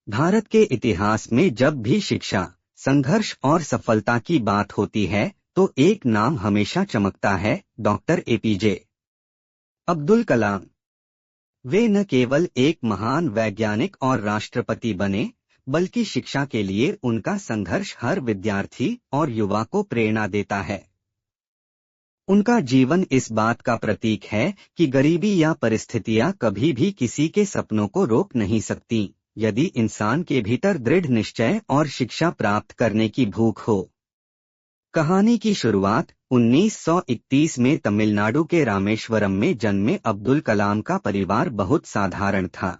भारत के इतिहास में जब भी शिक्षा, संघर्ष और सफलता की बात होती है तो एक नाम हमेशा चमकता है, डॉक्टर एपीजे अब्दुल कलाम। वे न केवल एक महान वैज्ञानिक और राष्ट्रपति बने, बल्कि शिक्षा के लिए उनका संघर्ष हर विद्यार्थी और युवा को प्रेरणा देता है। उनका जीवन इस बात का प्रतीक है कि गरीबी या परिस्थितियां कभी भी किसी के सपनों को रोक नहीं सकती, यदि इंसान के भीतर दृढ़ निश्चय और शिक्षा प्राप्त करने की भूख हो। कहानी की शुरुआत 1931 में तमिलनाडु के रामेश्वरम में जन्मे अब्दुल कलाम का परिवार बहुत साधारण था।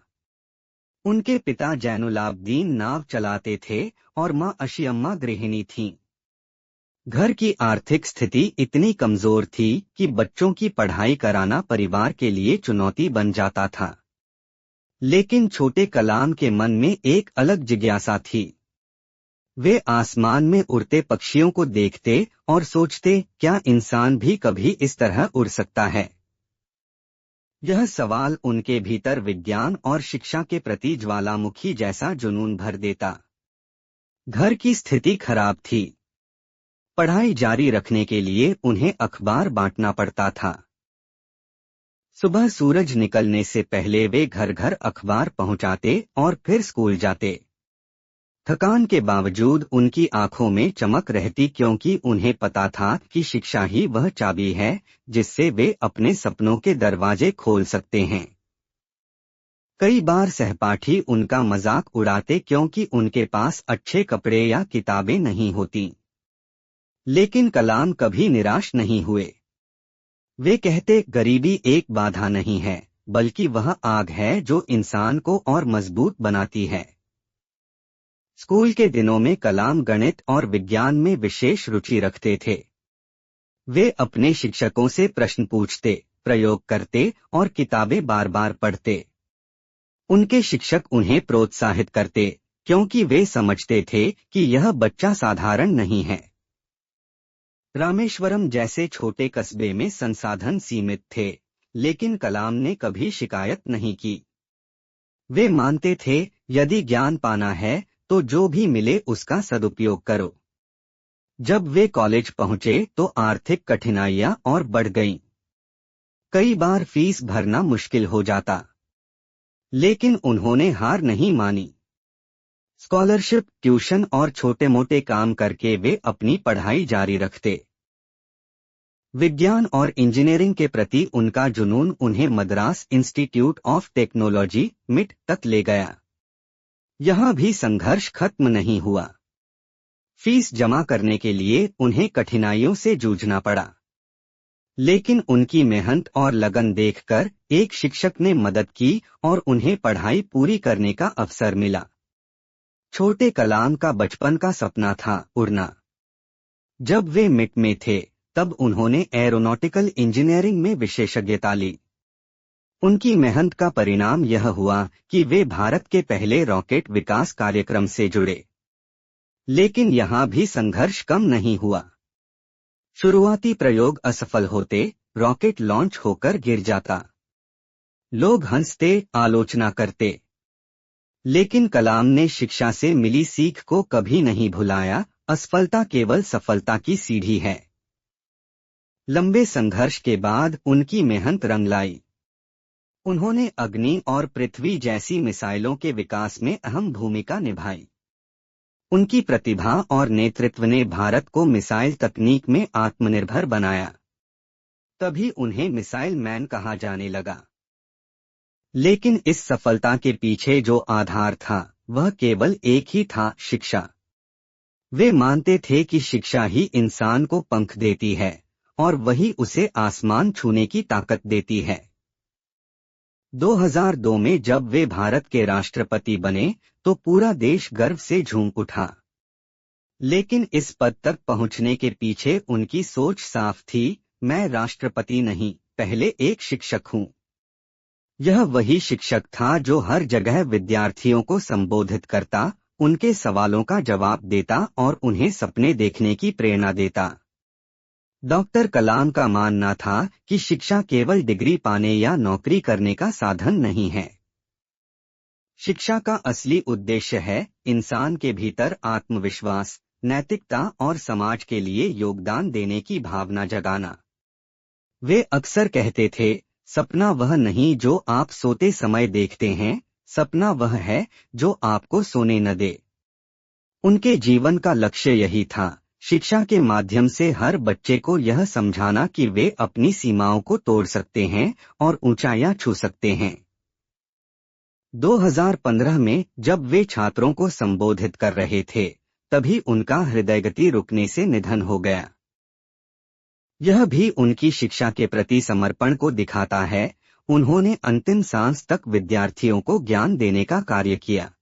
उनके पिता जैनुलाब्दीन नाव चलाते थे और मां अशियम्मा गृहिणी थीं। घर की आर्थिक स्थिति इतनी कमजोर थी कि बच्चों की पढ़ाई कराना परिवार के लिए चुनौती बन जाता था। लेकिन छोटे कलाम के मन में एक अलग जिज्ञासा थी। वे आसमान में उड़ते पक्षियों को देखते और सोचते, क्या इंसान भी कभी इस तरह उड़ सकता है। यह सवाल उनके भीतर विज्ञान और शिक्षा के प्रति ज्वालामुखी जैसा जुनून भर देता। घर की स्थिति खराब थी। पढ़ाई जारी रखने के लिए उन्हें अखबार बांटना पड़ता था। सुबह सूरज निकलने से पहले वे घर घर अखबार पहुंचाते और फिर स्कूल जाते। थकान के बावजूद उनकी आंखों में चमक रहती, क्योंकि उन्हें पता था कि शिक्षा ही वह चाबी है जिससे वे अपने सपनों के दरवाजे खोल सकते हैं। कई बार सहपाठी उनका मजाक उड़ाते क्योंकि उनके पास अच्छे कपड़े या किताबें नहीं होती। लेकिन कलाम कभी निराश नहीं हुए। वे कहते, गरीबी एक बाधा नहीं है, बल्कि वह आग है जो इंसान को और मजबूत बनाती है। स्कूल के दिनों में कलाम गणित और विज्ञान में विशेष रुचि रखते थे। वे अपने शिक्षकों से प्रश्न पूछते, प्रयोग करते और किताबें बार बार पढ़ते। उनके शिक्षक उन्हें प्रोत्साहित करते, क्योंकि वे समझते थे कि यह बच्चा साधारण नहीं है। रामेश्वरम जैसे छोटे कस्बे में संसाधन सीमित थे, लेकिन कलाम ने कभी शिकायत नहीं की। वे मानते थे, यदि ज्ञान पाना है तो जो भी मिले उसका सदुपयोग करो। जब वे कॉलेज पहुंचे तो आर्थिक कठिनाइयां और बढ़ गईं। कई बार फीस भरना मुश्किल हो जाता, लेकिन उन्होंने हार नहीं मानी। स्कॉलरशिप, ट्यूशन और छोटे मोटे काम करके वे अपनी पढ़ाई जारी रखते। विज्ञान और इंजीनियरिंग के प्रति उनका जुनून उन्हें Madras institute of technology (MIT) तक ले गया। यहाँ भी संघर्ष खत्म नहीं हुआ। फीस जमा करने के लिए उन्हें कठिनाइयों से जूझना पड़ा, लेकिन उनकी मेहनत और लगन देखकर एक शिक्षक ने मदद की और उन्हें पढ़ाई पूरी करने का अवसर मिला। छोटे कलाम का बचपन का सपना था उड़ना। जब वे MIT में थे तब उन्होंने एरोनॉटिकल इंजीनियरिंग में विशेषज्ञता ली। उनकी मेहनत का परिणाम यह हुआ कि वे भारत के पहले रॉकेट विकास कार्यक्रम से जुड़े। लेकिन यहाँ भी संघर्ष कम नहीं हुआ। शुरुआती प्रयोग असफल होते, रॉकेट लॉन्च होकर गिर जाता। लोग हंसते, आलोचना करते। लेकिन कलाम ने शिक्षा से मिली सीख को कभी नहीं भुलाया। असफलता केवल सफलता की सीढ़ी है। लंबे संघर्ष के बाद उनकी मेहनत रंग लाई। उन्होंने अग्नि और पृथ्वी जैसी मिसाइलों के विकास में अहम भूमिका निभाई। उनकी प्रतिभा और नेतृत्व ने भारत को मिसाइल तकनीक में आत्मनिर्भर बनाया। तभी उन्हें मिसाइल मैन कहा जाने लगा। लेकिन इस सफलता के पीछे जो आधार था वह केवल एक ही था, शिक्षा। वे मानते थे कि शिक्षा ही इंसान को पंख देती है और वही उसे आसमान छूने की ताकत देती है। 2002 में जब वे भारत के राष्ट्रपति बने तो पूरा देश गर्व से झूम उठा। लेकिन इस पद तक पहुंचने के पीछे उनकी सोच साफ थी, मैं राष्ट्रपति नहीं, पहले एक शिक्षक हूं। यह वही शिक्षक था जो हर जगह विद्यार्थियों को संबोधित करता, उनके सवालों का जवाब देता और उन्हें सपने देखने की प्रेरणा देता। डॉक्टर कलाम का मानना था कि शिक्षा केवल डिग्री पाने या नौकरी करने का साधन नहीं है। शिक्षा का असली उद्देश्य है इंसान के भीतर आत्मविश्वास, नैतिकता और समाज के लिए योगदान देने की भावना जगाना। वे अक्सर कहते थे, सपना वह नहीं जो आप सोते समय देखते हैं, सपना वह है जो आपको सोने न दे। उनके जीवन का लक्ष्य यही था, शिक्षा के माध्यम से हर बच्चे को यह समझाना कि वे अपनी सीमाओं को तोड़ सकते हैं और ऊंचाइयां छू सकते हैं। 2015 में जब वे छात्रों को संबोधित कर रहे थे, तभी उनका हृदयगति रुकने से निधन हो गया। यह भी उनकी शिक्षा के प्रति समर्पण को दिखाता है। उन्होंने अंतिम सांस तक विद्यार्थियों को ज्ञान देने का कार्य किया।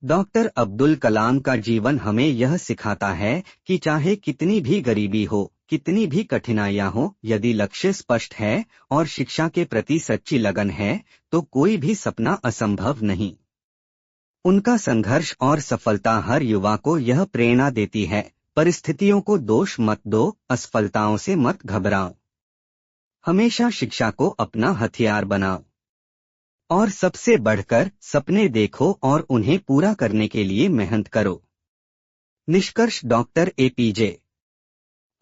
डॉक्टर अब्दुल कलाम का जीवन हमें यह सिखाता है कि चाहे कितनी भी गरीबी हो, कितनी भी कठिनाइयां हो, यदि लक्ष्य स्पष्ट है और शिक्षा के प्रति सच्ची लगन है, तो कोई भी सपना असंभव नहीं। उनका संघर्ष और सफलता हर युवा को यह प्रेरणा देती है, परिस्थितियों को दोष मत दो, असफलताओं से मत घबराओ। हमेशा शिक्षा को अपना हथियार बनाओ और सबसे बढ़कर सपने देखो और उन्हें पूरा करने के लिए मेहनत करो। निष्कर्ष, डॉक्टर एपीजे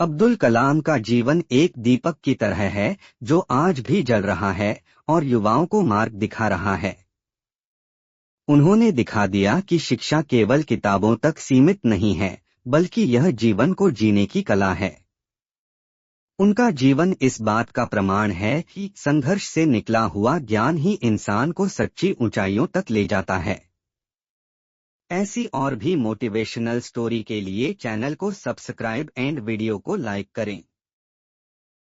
अब्दुल कलाम का जीवन एक दीपक की तरह है जो आज भी जल रहा है और युवाओं को मार्ग दिखा रहा है। उन्होंने दिखा दिया कि शिक्षा केवल किताबों तक सीमित नहीं है, बल्कि यह जीवन को जीने की कला है। उनका जीवन इस बात का प्रमाण है कि संघर्ष से निकला हुआ ज्ञान ही इंसान को सच्ची ऊंचाइयों तक ले जाता है। ऐसी और भी मोटिवेशनल स्टोरी के लिए चैनल को सब्सक्राइब एंड वीडियो को लाइक करें।